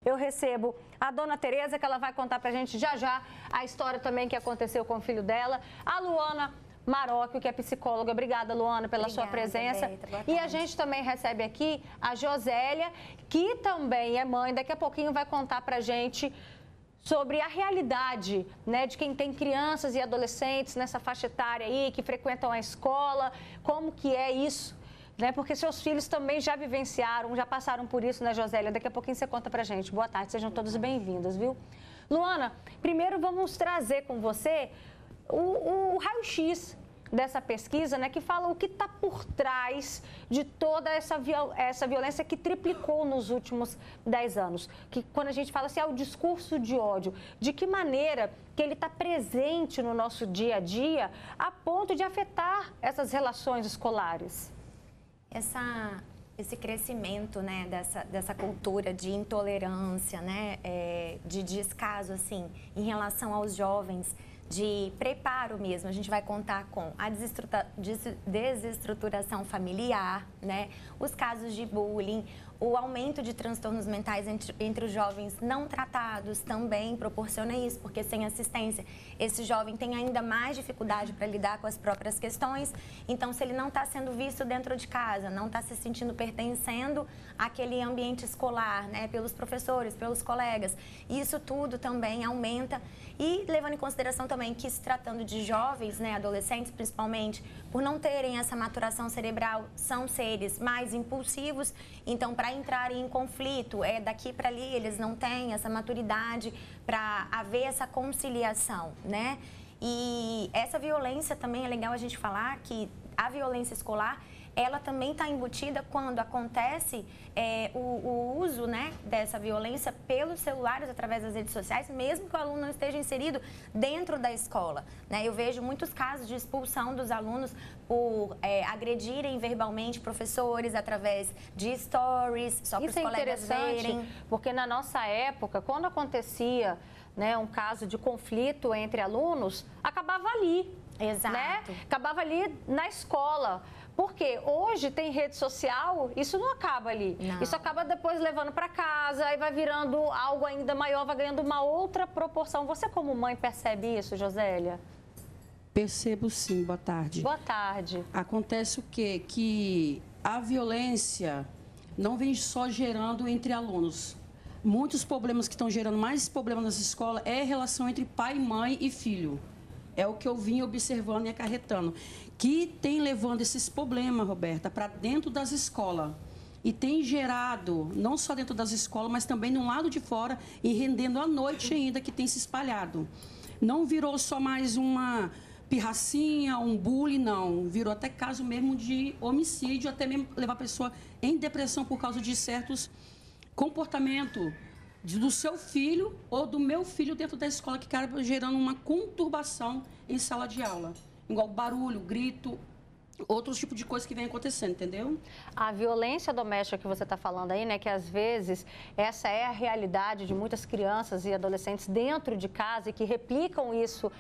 eu recebo a dona Tereza, que ela vai contar pra gente já já a história também que aconteceu com o filho dela. A Luana Marocchio, que é psicóloga. Obrigada, Luana, pela sua presença. E a gente também recebe aqui a Josélia, que também é mãe. Daqui a pouquinho vai contar pra gente sobre a realidade, né, de quem tem crianças e adolescentes nessa faixa etária aí, que frequentam a escola, como que é isso, né, porque seus filhos também já vivenciaram, já passaram por isso, né, Josélia? Daqui a pouquinho você conta pra gente. Boa tarde, sejam todos bem-vindos, viu? Luana, primeiro vamos trazer com você o raio-x dessa pesquisa, né, que fala o que está por trás de toda essa violência que triplicou nos últimos 10 anos. Que quando a gente fala assim, o discurso de ódio, de que maneira que ele está presente no nosso dia a dia a ponto de afetar essas relações escolares? Esse crescimento, né, dessa cultura de intolerância, né, de descaso, assim, em relação aos jovens, de preparo mesmo. A gente vai contar com a desestruturação familiar, né? Os casos de bullying, o aumento de transtornos mentais entre os jovens não tratados também proporciona isso, porque sem assistência, esse jovem tem ainda mais dificuldade para lidar com as próprias questões. Então, se ele não está sendo visto dentro de casa, não está se sentindo pertencendo àquele ambiente escolar, né, pelos professores, pelos colegas, isso tudo também aumenta. E levando em consideração também que, se tratando de jovens, né, adolescentes principalmente, por não terem essa maturação cerebral, são seres mais impulsivos, então para entrarem em conflito, daqui para ali, eles não têm essa maturidade para haver essa conciliação, né? E essa violência também é legal a gente falar que a violência escolar, ela também está embutida quando acontece o uso, né, dessa violência pelos celulares, através das redes sociais, mesmo que o aluno não esteja inserido dentro da escola, né? Eu vejo muitos casos de expulsão dos alunos por agredirem verbalmente professores através de stories, só para os colegas verem. Isso é interessante, porque na nossa época, quando acontecia, né, um caso de conflito entre alunos, acabava ali. Exato. Né? Acabava ali na escola. Porque hoje tem rede social, isso não acaba ali. Não. Isso acaba depois levando para casa, aí vai virando algo ainda maior, vai ganhando uma outra proporção. Você como mãe percebe isso, Josélia? Percebo sim, boa tarde. Boa tarde. Acontece o quê? Que a violência não vem só gerando entre alunos. Muitos problemas que estão gerando mais problemas nas escolas é a relação entre pai, mãe e filho. É o que eu vim observando e acarretando. Que tem levando esses problemas, Roberta, para dentro das escolas. E tem gerado, não só dentro das escolas, mas também no lado de fora e rendendo à noite ainda, que tem se espalhado. Não virou só mais uma pirracinha, um bullying, não. Virou até caso mesmo de homicídio, até mesmo levar a pessoa em depressão por causa de certos comportamentos do seu filho ou do meu filho dentro da escola, que acaba gerando uma conturbação em sala de aula. Igual barulho, grito, outros tipos de coisas que vem acontecendo, entendeu? A violência doméstica que você está falando aí, né, que às vezes essa é a realidade de muitas crianças e adolescentes dentro de casa e que replicam isso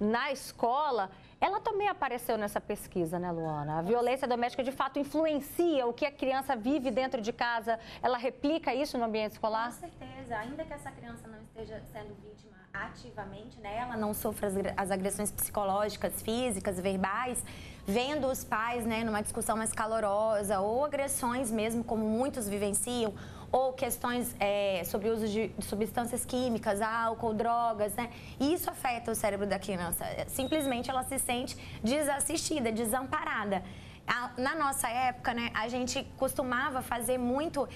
na escola, ela também apareceu nessa pesquisa, né, Luana? A violência doméstica, de fato, influencia o que a criança vive dentro de casa? Ela replica isso no ambiente escolar? Com certeza. Ainda que essa criança não esteja sendo vítima ativamente, né, ela não sofra as agressões psicológicas, físicas, verbais, vendo os pais, né, numa discussão mais calorosa, ou agressões mesmo, como muitos vivenciam, ou questões sobre o uso de substâncias químicas, álcool, drogas, né? E isso afeta o cérebro da criança. Simplesmente ela se sente desassistida, desamparada. Na nossa época, né, a gente costumava fazer muito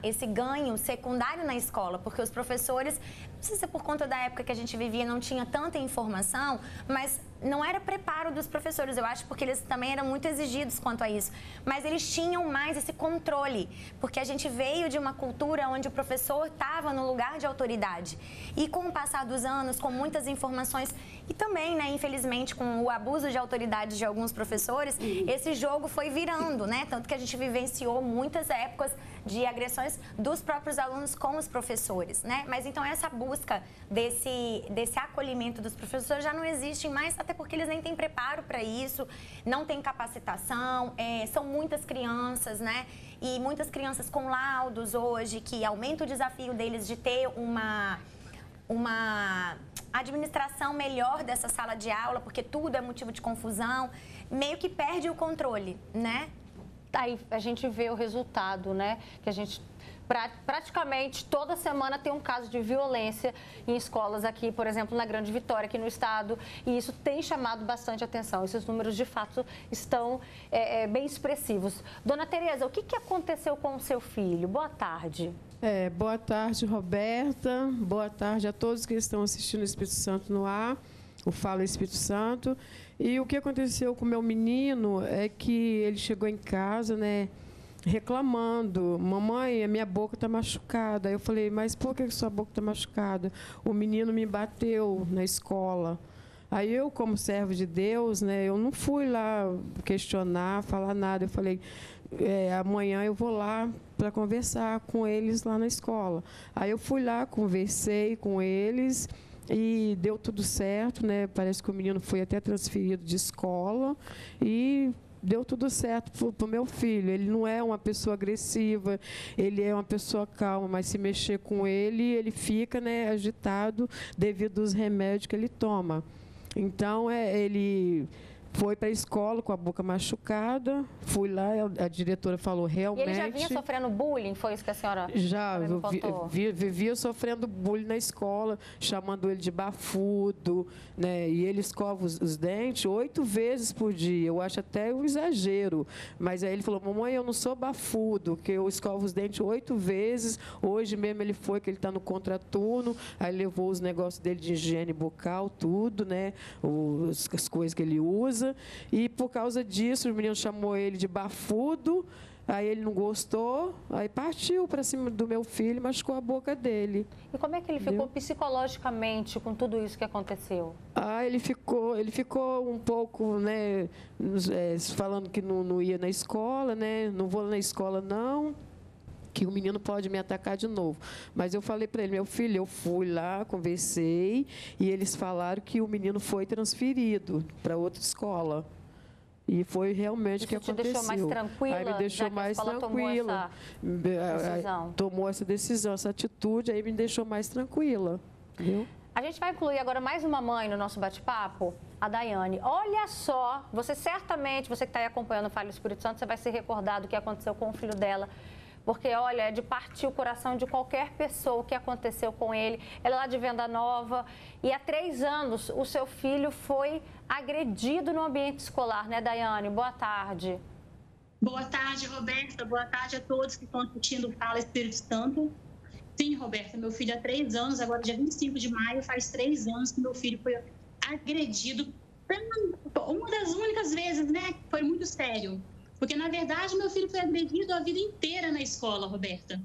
esse ganho secundário na escola, porque os professores, não sei se é por conta da época que a gente vivia, não tinha tanta informação, mas não era preparo dos professores, eu acho, porque eles também eram muito exigidos quanto a isso. Mas eles tinham mais esse controle, porque a gente veio de uma cultura onde o professor estava no lugar de autoridade. E com o passar dos anos, com muitas informações, e também, né, infelizmente, com o abuso de autoridade de alguns professores, esse jogo foi virando, né? Tanto que a gente vivenciou muitas épocas de agressões dos próprios alunos com os professores, né? Mas então essa busca desse acolhimento dos professores já não existe mais, até até porque eles nem têm preparo para isso, não tem capacitação, são muitas crianças, né? E muitas crianças com laudos hoje, que aumenta o desafio deles de ter uma administração melhor dessa sala de aula, porque tudo é motivo de confusão, meio que perde o controle, né? Aí a gente vê o resultado, né? Que a gente praticamente toda semana tem um caso de violência em escolas aqui, por exemplo, na Grande Vitória, aqui no estado, e isso tem chamado bastante atenção. Esses números, de fato, estão bem expressivos. Dona Tereza, o que aconteceu com o seu filho? Boa tarde. Boa tarde, Roberta. Boa tarde a todos que estão assistindo o Espírito Santo no ar, o Fala Espírito Santo. E o que aconteceu com o meu menino é que ele chegou em casa, né, reclamando: mamãe, a minha boca está machucada. Aí eu falei: mas por que sua boca está machucada? O menino me bateu na escola. Aí eu, como servo de Deus, né, eu não fui lá questionar, falar nada. Eu falei: amanhã eu vou lá para conversar com eles lá na escola. Aí eu fui lá, conversei com eles e deu tudo certo, né? Parece que o menino foi até transferido de escola e deu tudo certo para o meu filho. Ele não é uma pessoa agressiva, ele é uma pessoa calma, mas se mexer com ele, ele fica, né, agitado devido aos remédios que ele toma. Então, ele foi para a escola com a boca machucada, fui lá, a diretora falou: realmente... E ele já vinha sofrendo bullying, foi isso que a senhora já vivia sofrendo bullying na escola, chamando ele de bafudo, né? E ele escova os dentes 8 vezes por dia. Eu acho até um exagero. Mas aí ele falou: mamãe, eu não sou bafudo, que eu escovo os dentes 8 vezes. Hoje mesmo ele foi, que ele está no contraturno, aí levou os negócios dele de higiene bucal, tudo, né? As coisas que ele usa. E por causa disso, o menino chamou ele de bafudo, aí ele não gostou, aí partiu para cima do meu filho e machucou a boca dele. E como é que ele ficou psicologicamente com tudo isso que aconteceu? Ele ficou um pouco, né, falando que não ia na escola, né, não vou na escola não, que o menino pode me atacar de novo. Mas eu falei para ele: meu filho, eu fui lá, conversei, e eles falaram que o menino foi transferido para outra escola. E foi realmente o que aconteceu. Isso te deixou mais tranquila? Aí me deixou mais tranquila. Tomou essa decisão, essa atitude, aí me deixou mais tranquila. Viu? A gente vai incluir agora mais uma mãe no nosso bate-papo, a Daiane. Olha só, você certamente, você que está aí acompanhando o Fala Espírito Santo, você vai se recordar do que aconteceu com o filho dela. Porque, olha, é de partir o coração de qualquer pessoa o que aconteceu com ele. Ela é lá de Venda Nova. E há 3 anos, o seu filho foi agredido no ambiente escolar, né, Daiane? Boa tarde. Boa tarde, Roberta. Boa tarde a todos que estão assistindo o Fala Espírito Santo. Sim, Roberta, meu filho há 3 anos, agora dia 25 de maio, faz 3 anos que meu filho foi agredido. Uma das únicas vezes, né, que foi muito sério. Porque, na verdade, meu filho foi agredido a vida inteira na escola, Roberta.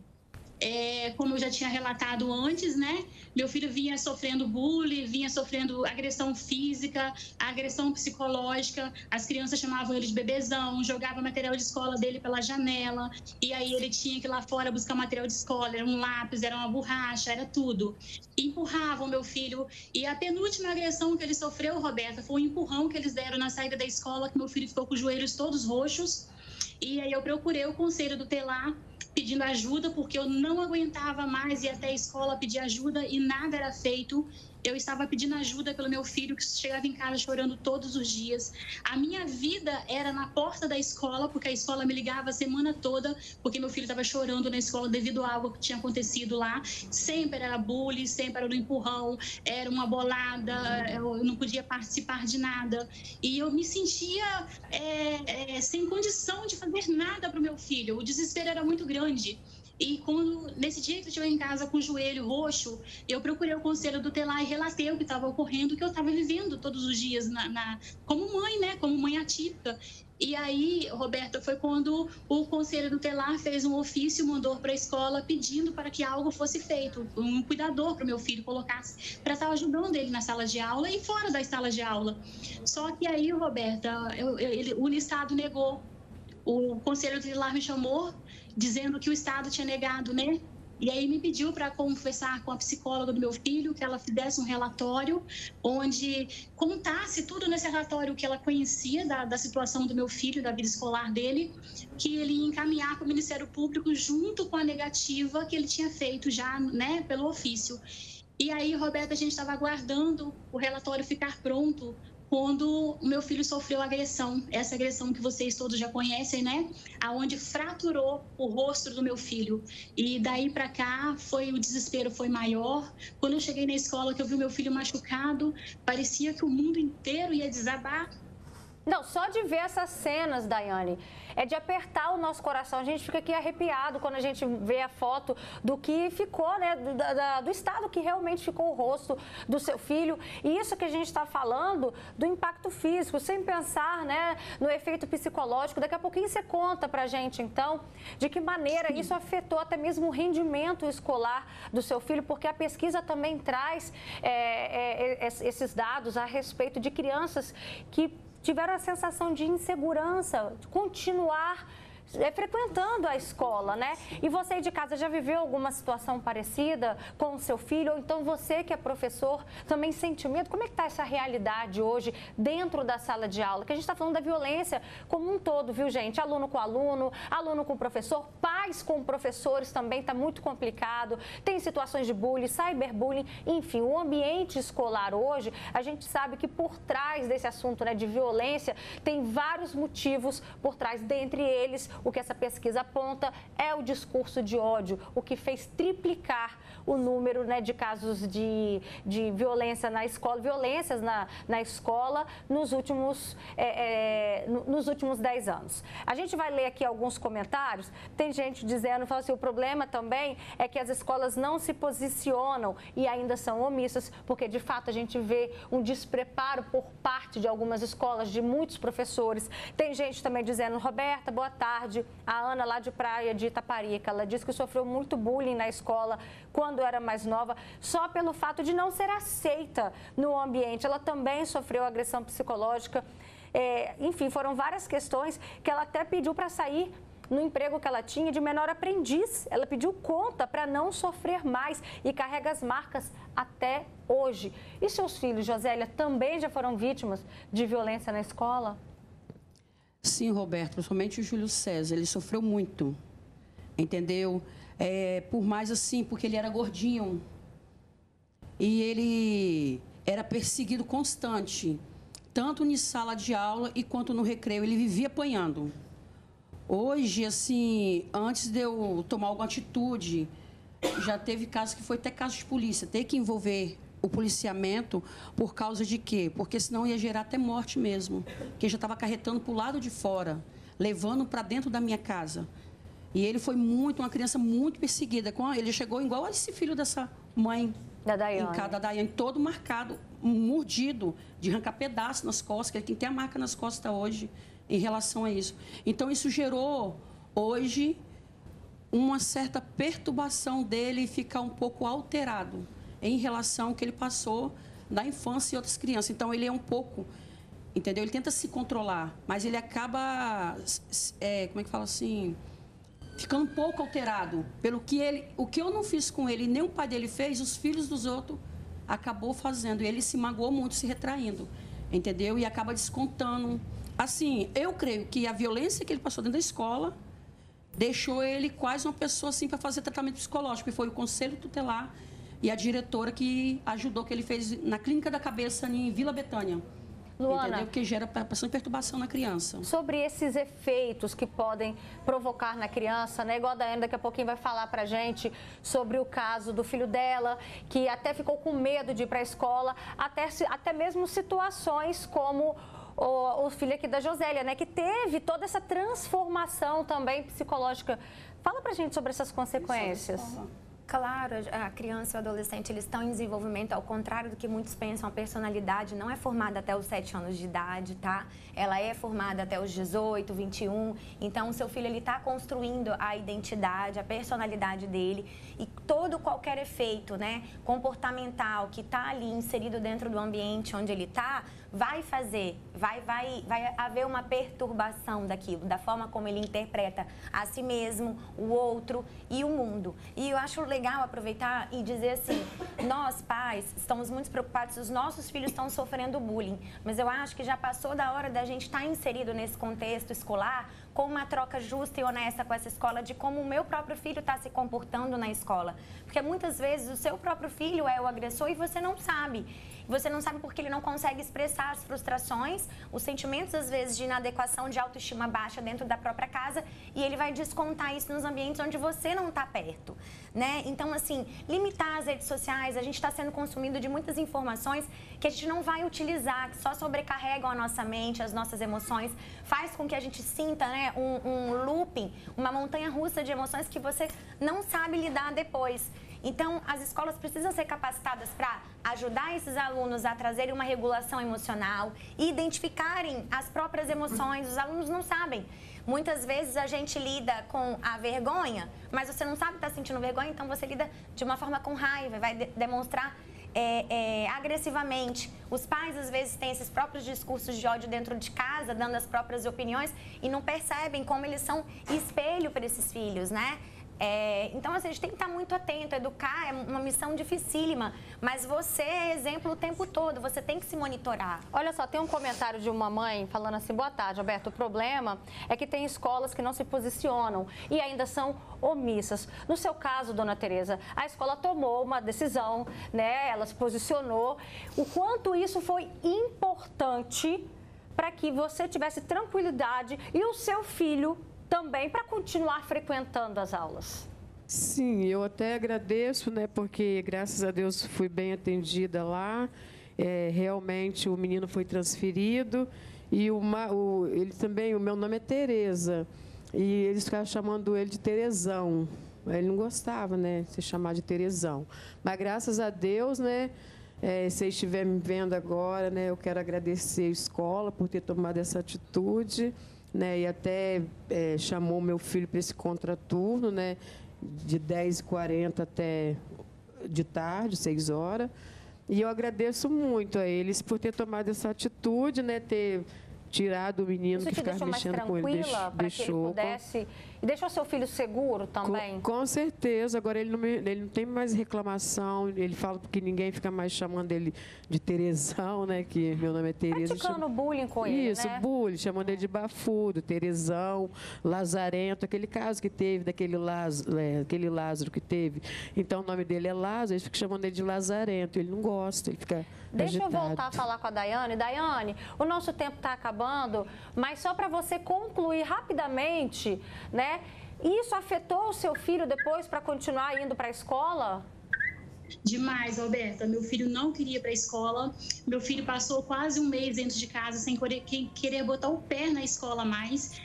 Como eu já tinha relatado antes, né? Meu filho vinha sofrendo bullying, vinha sofrendo agressão física, agressão psicológica. As crianças chamavam ele de bebezão, jogavam material de escola dele pela janela. E aí ele tinha que ir lá fora buscar material de escola. Era um lápis, era uma borracha, era tudo. Empurravam meu filho. E a penúltima agressão que ele sofreu, Roberta, foi um empurrão que eles deram na saída da escola, que meu filho ficou com os joelhos todos roxos. E aí eu procurei o conselho do telar pedindo ajuda, porque eu não aguentava mais ir até a escola pedir ajuda e nada era feito. Eu estava pedindo ajuda pelo meu filho, que chegava em casa chorando todos os dias. A minha vida era na porta da escola, porque a escola me ligava a semana toda, porque meu filho estava chorando na escola devido a algo que tinha acontecido lá. Sempre era bullying, sempre era no empurrão, era uma bolada, eu não podia participar de nada. E eu me sentia sem condição de fazer nada para o meu filho. O desespero era muito grande. E nesse dia que eu estive em casa com o joelho roxo, eu procurei o conselho do telar e relatei o que estava ocorrendo, o que eu estava vivendo todos os dias como mãe, né? Como mãe atípica. E aí, Roberta, foi quando o conselho do telar fez um ofício, mandou para a escola pedindo para que algo fosse feito, um cuidador para o meu filho colocasse, para estar ajudando ele na sala de aula e fora da sala de aula. Só que aí, Roberta, o Estado negou. O conselho tutelar me chamou, dizendo que o Estado tinha negado, né, E aí me pediu para conversar com a psicóloga do meu filho, que ela fizesse um relatório onde contasse tudo nesse relatório que ela conhecia da situação do meu filho, da vida escolar dele, que ele ia encaminhar para o Ministério Público junto com a negativa que ele tinha feito já, né, pelo ofício. E aí, Roberta, a gente estava aguardando o relatório ficar pronto quando o meu filho sofreu agressão, essa agressão que vocês todos já conhecem, né? Aonde fraturou o rosto do meu filho. E daí para cá, o desespero foi maior. Quando eu cheguei na escola, que eu vi meu filho machucado, parecia que o mundo inteiro ia desabar. Não, só de ver essas cenas, Daiane, é de apertar o nosso coração. A gente fica aqui arrepiado quando a gente vê a foto do que ficou, né, do estado que realmente ficou o rosto do seu filho. E isso que a gente está falando do impacto físico, sem pensar, né, no efeito psicológico. Daqui a pouquinho você conta pra gente, então, de que maneira isso afetou até mesmo o rendimento escolar do seu filho, porque a pesquisa também traz esses dados a respeito de crianças que tiveram a sensação de insegurança, de continuar frequentando a escola, né? E você aí de casa já viveu alguma situação parecida com o seu filho? Ou então você que é professor também sente medo? Como é que está essa realidade hoje dentro da sala de aula? Que a gente está falando da violência como um todo, viu, gente? Aluno com aluno, aluno com professor, pais com professores também está muito complicado. Tem situações de bullying, cyberbullying, enfim, o ambiente escolar hoje, a gente sabe que por trás desse assunto, né, de violência, tem vários motivos por trás, dentre eles, o que essa pesquisa aponta é o discurso de ódio, o que fez triplicar o número, né, de casos de violência na escola, violências na escola nos últimos 10 anos. A gente vai ler aqui alguns comentários. Tem gente dizendo, fala assim, o problema também é que as escolas não se posicionam e ainda são omissas, porque de fato a gente vê um despreparo por parte de algumas escolas, de muitos professores. Tem gente também dizendo, Roberta, boa tarde. A Ana, lá de Praia de Itaparica, ela disse que sofreu muito bullying na escola quando era mais nova, só pelo fato de não ser aceita no ambiente. Ela também sofreu agressão psicológica. Enfim, foram várias questões que ela até pediu para sair no emprego que ela tinha de menor aprendiz. Ela pediu conta para não sofrer mais e carrega as marcas até hoje. E seus filhos, Josélia, também já foram vítimas de violência na escola? Sim, Roberto, principalmente o Júlio César, ele sofreu muito, entendeu? Por mais assim, porque ele era gordinho e ele era perseguido constante, tanto em sala de aula e quanto no recreio, ele vivia apanhando. Hoje, assim, antes de eu tomar alguma atitude, já teve casos que foi até caso de polícia, ter que envolver o policiamento por causa de quê? Porque senão ia gerar até morte mesmo, que já estava acarretando para o lado de fora, levando para dentro da minha casa. E ele foi uma criança muito perseguida. Ele chegou igual esse filho dessa mãe da Daiane. Da Daiane, todo marcado, mordido, de arrancar pedaços nas costas, que ele tem a marca nas costas hoje em relação a isso. Então isso gerou hoje uma certa perturbação dele ficar um pouco alterado em relação ao que ele passou na infância e outras crianças. Então, ele é um pouco, entendeu? Ele tenta se controlar, mas ele acaba, como é que fala assim, ficando um pouco alterado. O que eu não fiz com ele, nem o pai dele fez, os filhos dos outros acabou fazendo. E ele se magoou muito, se retraindo, entendeu? E acaba descontando. Assim, eu creio que a violência que ele passou dentro da escola deixou ele quase uma pessoa assim para fazer tratamento psicológico. E foi o Conselho Tutelar e a diretora que ajudou, que ele fez na Clínica da Cabeça em Vila Betânia. Luana, entendeu? Que gera bastante perturbação na criança. Sobre esses efeitos que podem provocar na criança, né? Igual a Daiane daqui a pouquinho vai falar pra gente sobre o caso do filho dela, que até ficou com medo de ir para a escola, até mesmo situações como o filho aqui da Josélia, né? Que teve toda essa transformação também psicológica. Fala pra gente sobre essas consequências. Claro, a criança e o adolescente, eles estão em desenvolvimento, ao contrário do que muitos pensam, a personalidade não é formada até os 7 anos de idade, tá? Ela é formada até os 18, 21, então o seu filho, ele está construindo a identidade, a personalidade dele e qualquer efeito, né, comportamental que está ali inserido dentro do ambiente onde ele está, vai haver uma perturbação daquilo, da forma como ele interpreta a si mesmo, o outro e o mundo. E eu acho legal aproveitar e dizer assim, nós pais estamos muito preocupados, os nossos filhos estão sofrendo bullying, mas eu acho que já passou da hora da gente estar inserido nesse contexto escolar com uma troca justa e honesta com essa escola de como o meu próprio filho está se comportando na escola. Porque muitas vezes o seu próprio filho é o agressor e você não sabe. Você não sabe porque ele não consegue expressar as frustrações, os sentimentos, às vezes, de inadequação, de autoestima baixa dentro da própria casa e ele vai descontar isso nos ambientes onde você não está perto, né? Então, assim, limitar as redes sociais, a gente está sendo consumido de muitas informações que a gente não vai utilizar, que só sobrecarregam a nossa mente, as nossas emoções, faz com que a gente sinta, né, um looping, uma montanha-russa de emoções que você não sabe lidar depois. Então, as escolas precisam ser capacitadas para ajudar esses alunos a trazerem uma regulação emocional e identificarem as próprias emoções. Os alunos não sabem. Muitas vezes a gente lida com a vergonha, mas você não sabe que está sentindo vergonha, então você lida de uma forma com raiva, vai demonstrar agressivamente. Os pais, às vezes, têm esses próprios discursos de ódio dentro de casa, dando as próprias opiniões e não percebem como eles são espelho para esses filhos, né? Então, assim, a gente tem que estar muito atento. Educar é uma missão dificílima, mas você é exemplo o tempo todo, você tem que se monitorar. Olha só, tem um comentário de uma mãe falando assim, boa tarde, Alberto, o problema é que tem escolas que não se posicionam e ainda são omissas. No seu caso, dona Tereza, a escola tomou uma decisão, né? Ela se posicionou. O quanto isso foi importante para que você tivesse tranquilidade e o seu filho também para continuar frequentando as aulas. Sim, eu até agradeço, né, porque graças a Deus fui bem atendida lá. Realmente o menino foi transferido e ele também, o meu nome é Tereza e eles ficavam chamando ele de Terezão. Ele não gostava, né, de ser chamado de Terezão. Mas graças a Deus, né, se você estiver me vendo agora, né, eu quero agradecer a escola por ter tomado essa atitude. Né, e até chamou meu filho para esse contraturno, né, de 10h40 até de tarde, 6 horas. E eu agradeço muito a eles por ter tomado essa atitude, né, ter tirado o menino isso que ficava mexendo com ele. Deixou que ele pudesse... E deixou seu filho seguro também? Com certeza. Agora ele não tem mais reclamação. Ele fala porque ninguém fica mais chamando ele de Terezão, né? Que meu nome é Tereza. Praticando bullying com ele, isso, né? Bullying, chamando ele de bafudo, Terezão, Lazarento, aquele caso que teve daquele aquele Lázaro que teve. Então o nome dele é Lázaro, eles ficam chamando ele de Lazarento. Ele não gosta, ele fica Deixa agitado. eu voltar a falar com a Daiane. Daiane, o nosso tempo está acabando, mas só para você concluir rapidamente, né? Isso afetou o seu filho depois para continuar indo para a escola? Demais, Alberta. Meu filho não queria ir para a escola. Meu filho passou quase um mês dentro de casa sem querer botar o pé na escola mais.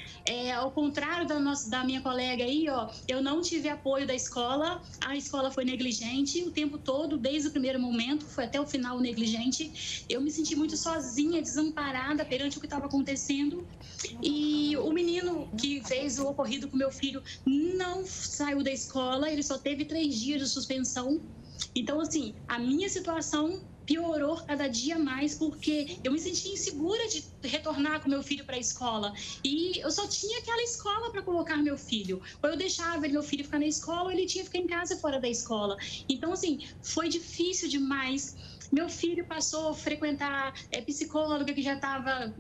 Ao contrário da minha colega aí, ó, eu não tive apoio da escola. A escola foi negligente o tempo todo, desde o primeiro momento, foi até o final negligente. Eu me senti muito sozinha, desamparada perante o que estava acontecendo. E o menino que fez o ocorrido com meu filho não saiu da escola, ele só teve 3 dias de suspensão. Então, assim, a minha situação piorou cada dia mais, porque eu me sentia insegura de retornar com meu filho para a escola. E eu só tinha aquela escola para colocar meu filho. Ou eu deixava meu filho ficar na escola, ou ele tinha que ficar em casa fora da escola. Então, assim, foi difícil demais. Meu filho passou a frequentar psicóloga que já estava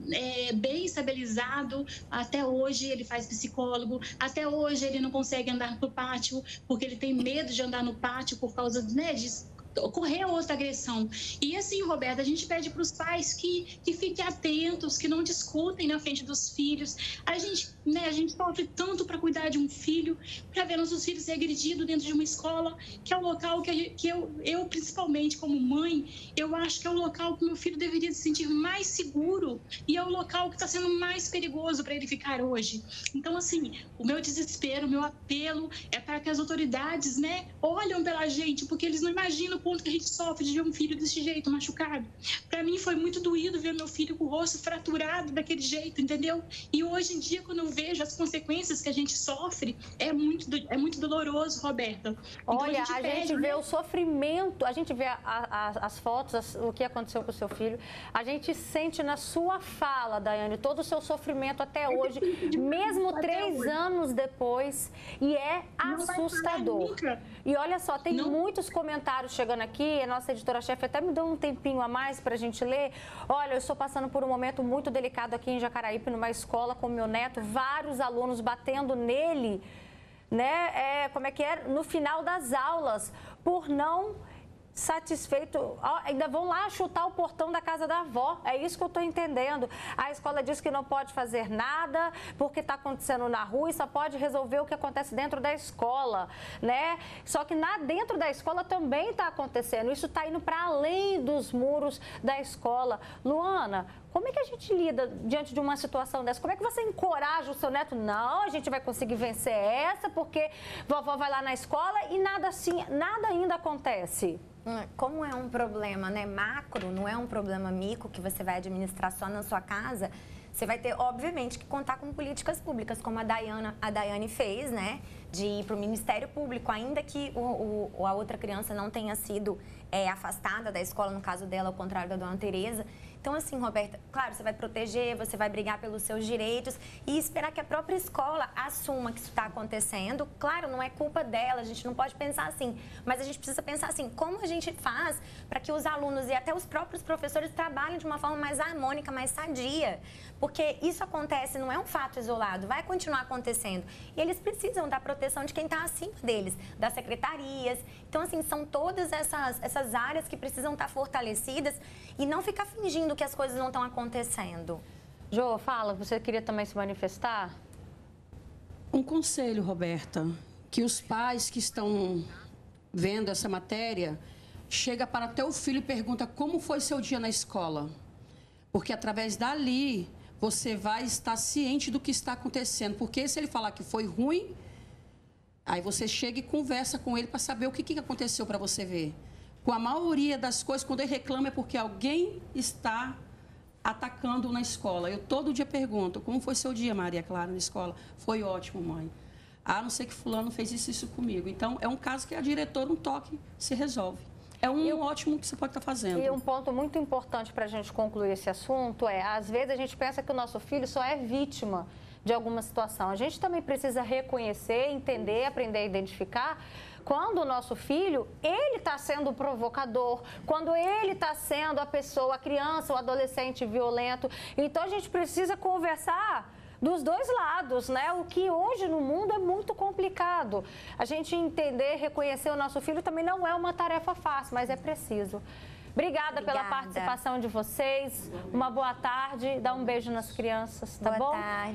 bem estabilizado. Até hoje ele faz psicólogo. Até hoje ele não consegue andar no pátio, porque ele tem medo de andar no pátio por causa, né, de ocorrer outra agressão. E assim, Roberta, a gente pede para os pais que fiquem atentos, que não discutem na frente dos filhos. A gente sofre tanto para cuidar de um filho, para ver nossos filhos ser agredidos dentro de uma escola, que é o local que eu principalmente como mãe, eu acho que é o local que meu filho deveria se sentir mais seguro e é o local que está sendo mais perigoso para ele ficar hoje. Então, assim, o meu desespero, o meu apelo é para que as autoridades, né, olhem pela gente, porque eles não imaginam o quanto que a gente sofre de ver um filho desse jeito, machucado. Para mim foi muito doído ver meu filho com o rosto fraturado daquele jeito, entendeu? E hoje em dia, quando eu vejo as consequências que a gente sofre, é muito doloroso, Roberta. Então, olha, a gente vê o sofrimento, a gente vê as fotos, o que aconteceu com o seu filho, a gente sente na sua fala, Daiane, todo o seu sofrimento até hoje, mesmo 3 anos depois, e é assustador. E olha só, tem muitos comentários chegando aqui, a nossa editora-chefe até me deu um tempinho a mais para a gente ler. Olha, eu estou passando por um momento muito delicado aqui em Jacaraípe, numa escola com meu neto, vários alunos batendo nele, né? Como é que é? No final das aulas, por não satisfeito, ainda vão lá chutar o portão da casa da avó, é isso que eu estou entendendo. A escola diz que não pode fazer nada porque está acontecendo na rua e só pode resolver o que acontece dentro da escola, né? Só que dentro da escola também está acontecendo, isso está indo para além dos muros da escola. Luana, como é que a gente lida diante de uma situação dessa? Como é que você encoraja o seu neto? Não, a gente vai conseguir vencer essa porque vovó vai lá na escola e nada ainda acontece. Como é um problema, né, macro, não é um problema micro que você vai administrar só na sua casa, você vai ter, obviamente, que contar com políticas públicas, como a Daiane fez, né, de ir para o Ministério Público, ainda que a outra criança não tenha sido afastada da escola, no caso dela, ao contrário da dona Tereza. Então, assim, Roberta, claro, você vai proteger, você vai brigar pelos seus direitos e esperar que a própria escola assuma que isso está acontecendo. Claro, não é culpa dela, a gente não pode pensar assim, mas a gente precisa pensar assim, como a gente faz para que os alunos e até os próprios professores trabalhem de uma forma mais harmônica, mais sadia. Porque isso acontece, não é um fato isolado, vai continuar acontecendo. E eles precisam da proteção de quem está acima deles, das secretarias. Então, assim, são todas essas áreas que precisam estar fortalecidas e não ficar fingindo que as coisas não estão acontecendo. Jô, fala, você queria também se manifestar? Um conselho, Roberta, que os pais que estão vendo essa matéria, chega para teu filho e pergunta como foi seu dia na escola. Porque através dali, você vai estar ciente do que está acontecendo. Porque se ele falar que foi ruim, aí você chega e conversa com ele para saber o que aconteceu para você ver. Com a maioria das coisas, quando ele reclama é porque alguém está atacando na escola. Eu todo dia pergunto, como foi seu dia, Maria Clara, na escola? Foi ótimo, mãe. Ah, não sei que fulano fez isso comigo. Então, é um caso que a diretora, um toque, se resolve. É ótimo que você pode estar fazendo. E um ponto muito importante para a gente concluir esse assunto é, às vezes a gente pensa que o nosso filho só é vítima de alguma situação. A gente também precisa reconhecer, entender, aprender a identificar quando o nosso filho, ele está sendo o provocador, quando ele está sendo a pessoa, a criança, o adolescente violento. Então, a gente precisa conversar dos dois lados, né? O que hoje no mundo é muito complicado. A gente entender, reconhecer o nosso filho também não é uma tarefa fácil, mas é preciso. Obrigada pela participação de vocês. Uma boa tarde. Dá um beijo nas crianças, tá bom? Boa tarde.